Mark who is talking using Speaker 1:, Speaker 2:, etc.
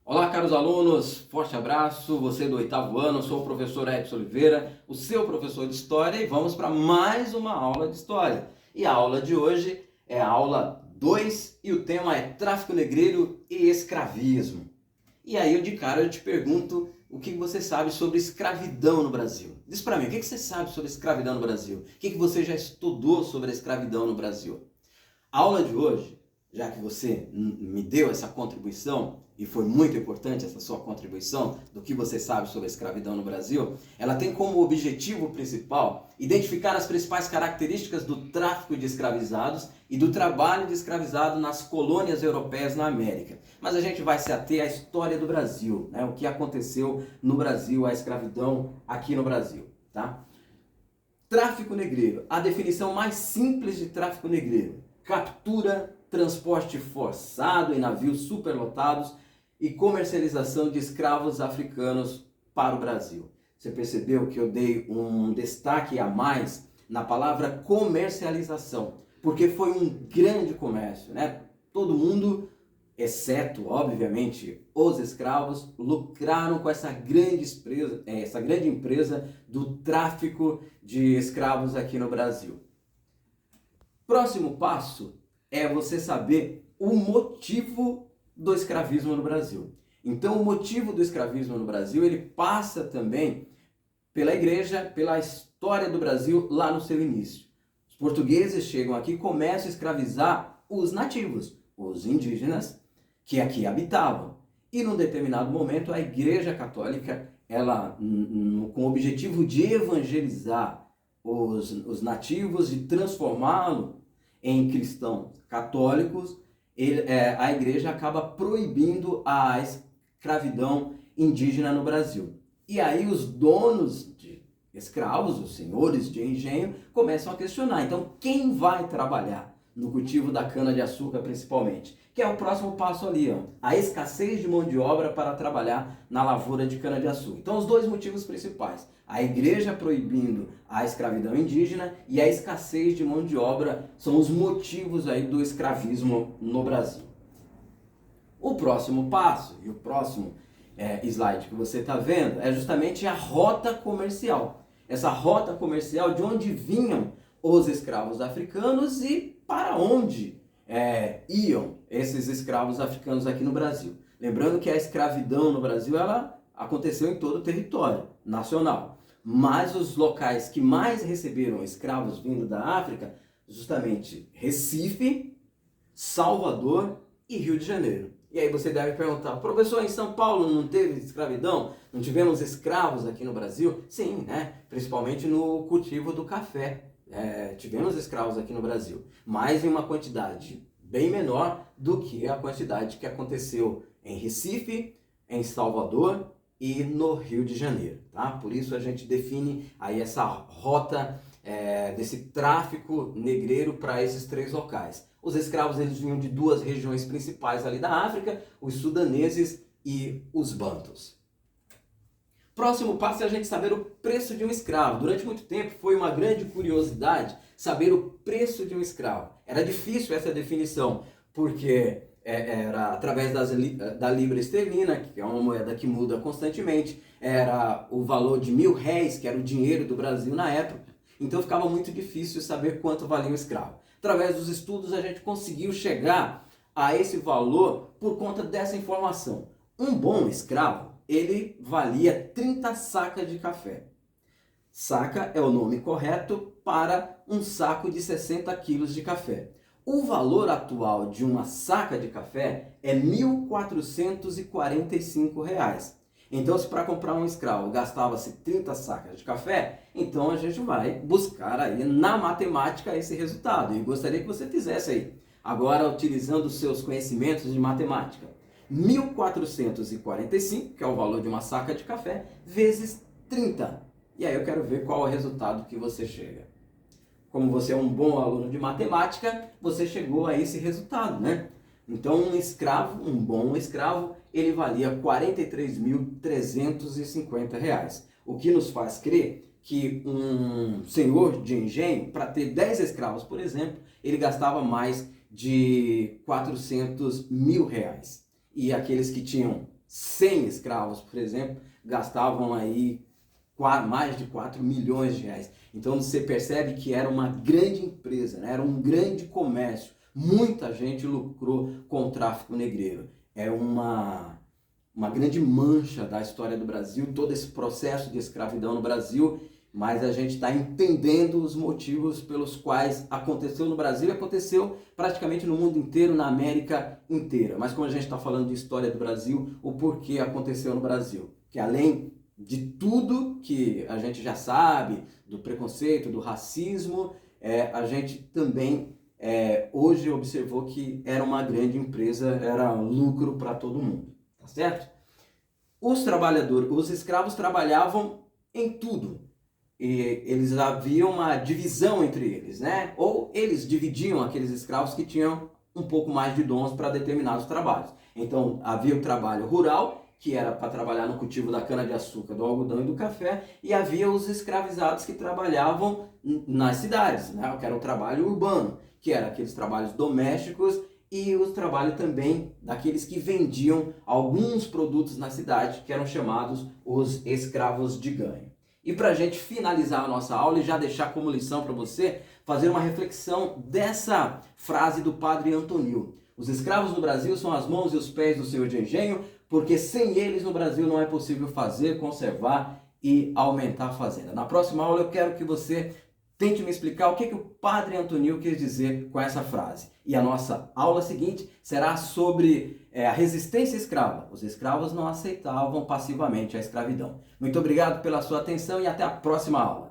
Speaker 1: Olá, caros alunos, forte abraço, você do oitavo ano, sou o professor Edson Oliveira, o seu professor de História, e vamos para mais uma aula de História. E a aula de hoje é a aula 2 e o tema é Tráfico Negreiro e Escravismo. E aí, de cara, eu te pergunto o que você sabe sobre escravidão no Brasil. Diz para mim, o que você sabe sobre escravidão no Brasil? O que você já estudou sobre a escravidão no Brasil? A aula de hoje, já que você me deu essa contribuição, e foi muito importante essa sua contribuição do que você sabe sobre a escravidão no Brasil, ela tem como objetivo principal identificar as principais características do tráfico de escravizados e do trabalho de escravizado nas colônias europeias na América. Mas a gente vai se ater à história do Brasil, né? O que aconteceu no Brasil, a escravidão aqui no Brasil, tá? Tráfico negreiro. A definição mais simples de tráfico negreiro: captura, transporte forçado em navios superlotados e comercialização de escravos africanos para o Brasil. Você percebeu que eu dei um destaque a mais na palavra comercialização, porque foi um grande comércio, né? Todo mundo, exceto, obviamente, os escravos, lucraram com essa grande empresa do tráfico de escravos aqui no Brasil. Próximo passo é você saber o motivo do escravismo no Brasil. Então, o motivo do escravismo no Brasil, ele passa também pela igreja, pela história do Brasil lá no seu início. Os portugueses chegam aqui e começam a escravizar os nativos, os indígenas que aqui habitavam. E num determinado momento, a Igreja Católica, ela, com o objetivo de evangelizar os nativos e transformá-los em cristãos católicos, a igreja acaba proibindo a escravidão indígena no Brasil. E aí os donos de escravos, os senhores de engenho, começam a questionar. Então, quem vai trabalhar no cultivo da cana-de-açúcar principalmente? Que é o próximo passo ali, ó, a escassez de mão de obra para trabalhar na lavoura de cana-de-açúcar. Então, os dois motivos principais: a igreja proibindo a escravidão indígena e a escassez de mão de obra são os motivos aí do escravismo no Brasil. O próximo passo, e o próximo slide que você está vendo, é justamente a rota comercial. Essa rota comercial de onde vinham os escravos africanos e para onde iam esses escravos africanos aqui no Brasil. Lembrando que a escravidão no Brasil, ela aconteceu em todo o território nacional. Mas os locais que mais receberam escravos vindo da África, justamente Recife, Salvador e Rio de Janeiro. E aí você deve perguntar: professor, em São Paulo não teve escravidão? Não tivemos escravos aqui no Brasil? Sim, né? Principalmente no cultivo do café. Tivemos escravos aqui no Brasil, mas em uma quantidade bem menor do que a quantidade que aconteceu em Recife, em Salvador e no Rio de Janeiro, tá? Por isso a gente define aí essa rota desse tráfico negreiro para esses três locais. Os escravos, eles vinham de duas regiões principais ali da África: os sudaneses e os bantus. Próximo passo é a gente saber o preço de um escravo. Durante muito tempo foi uma grande curiosidade saber o preço de um escravo. Era difícil essa definição, porque era através da libra esterlina, que é uma moeda que muda constantemente, era o valor de R$ 1.000, que era o dinheiro do Brasil na época. Então ficava muito difícil saber quanto valia um escravo. Através dos estudos a gente conseguiu chegar a esse valor por conta dessa informação. Um bom escravo, ele valia 30 sacas de café. Saca é o nome correto para um saco de 60 quilos de café. O valor atual de uma saca de café é R$ 1.445. Então, se para comprar um escravo gastava-se 30 sacas de café, então a gente vai buscar aí na matemática esse resultado. E gostaria que você fizesse aí, agora utilizando os seus conhecimentos de matemática. 1.445, que é o valor de uma saca de café, vezes 30. E aí eu quero ver qual é o resultado que você chega. Como você é um bom aluno de matemática, você chegou a esse resultado, né? Então um bom escravo, ele valia R$ 43.350. O que nos faz crer que um senhor de engenho, para ter 10 escravos, por exemplo, ele gastava mais de R$ 400.000. E aqueles que tinham 100 escravos, por exemplo, gastavam aí mais de 4 milhões de reais. Então você percebe que era uma grande empresa, né? Era um grande comércio. Muita gente lucrou com o tráfico negreiro. É uma grande mancha da história do Brasil, todo esse processo de escravidão no Brasil, mas a gente está entendendo os motivos pelos quais aconteceu no Brasil e aconteceu praticamente no mundo inteiro, na América inteira. Mas como a gente está falando de história do Brasil, o porquê aconteceu no Brasil. Que além de tudo que a gente já sabe, do preconceito, do racismo, a gente também hoje observou que era uma grande empresa, era lucro para todo mundo, tá certo? Os trabalhadores, os escravos trabalhavam em tudo. E eles haviam uma divisão entre eles, né? Ou eles dividiam aqueles escravos que tinham um pouco mais de dons para determinados trabalhos. Então havia o trabalho rural, que era para trabalhar no cultivo da cana-de-açúcar, do algodão e do café, e havia os escravizados que trabalhavam nas cidades, né? Que era o trabalho urbano, que era aqueles trabalhos domésticos e o trabalho também daqueles que vendiam alguns produtos na cidade, que eram chamados os escravos de ganho. E para a gente finalizar a nossa aula e já deixar como lição para você, fazer uma reflexão dessa frase do padre Antonil. Os escravos no Brasil são as mãos e os pés do senhor de engenho, porque sem eles no Brasil não é possível fazer, conservar e aumentar a fazenda. Na próxima aula eu quero que você tente me explicar o que o padre Antonil quis dizer com essa frase. E a nossa aula seguinte será sobre a resistência escrava. Os escravos não aceitavam passivamente a escravidão. Muito obrigado pela sua atenção e até a próxima aula.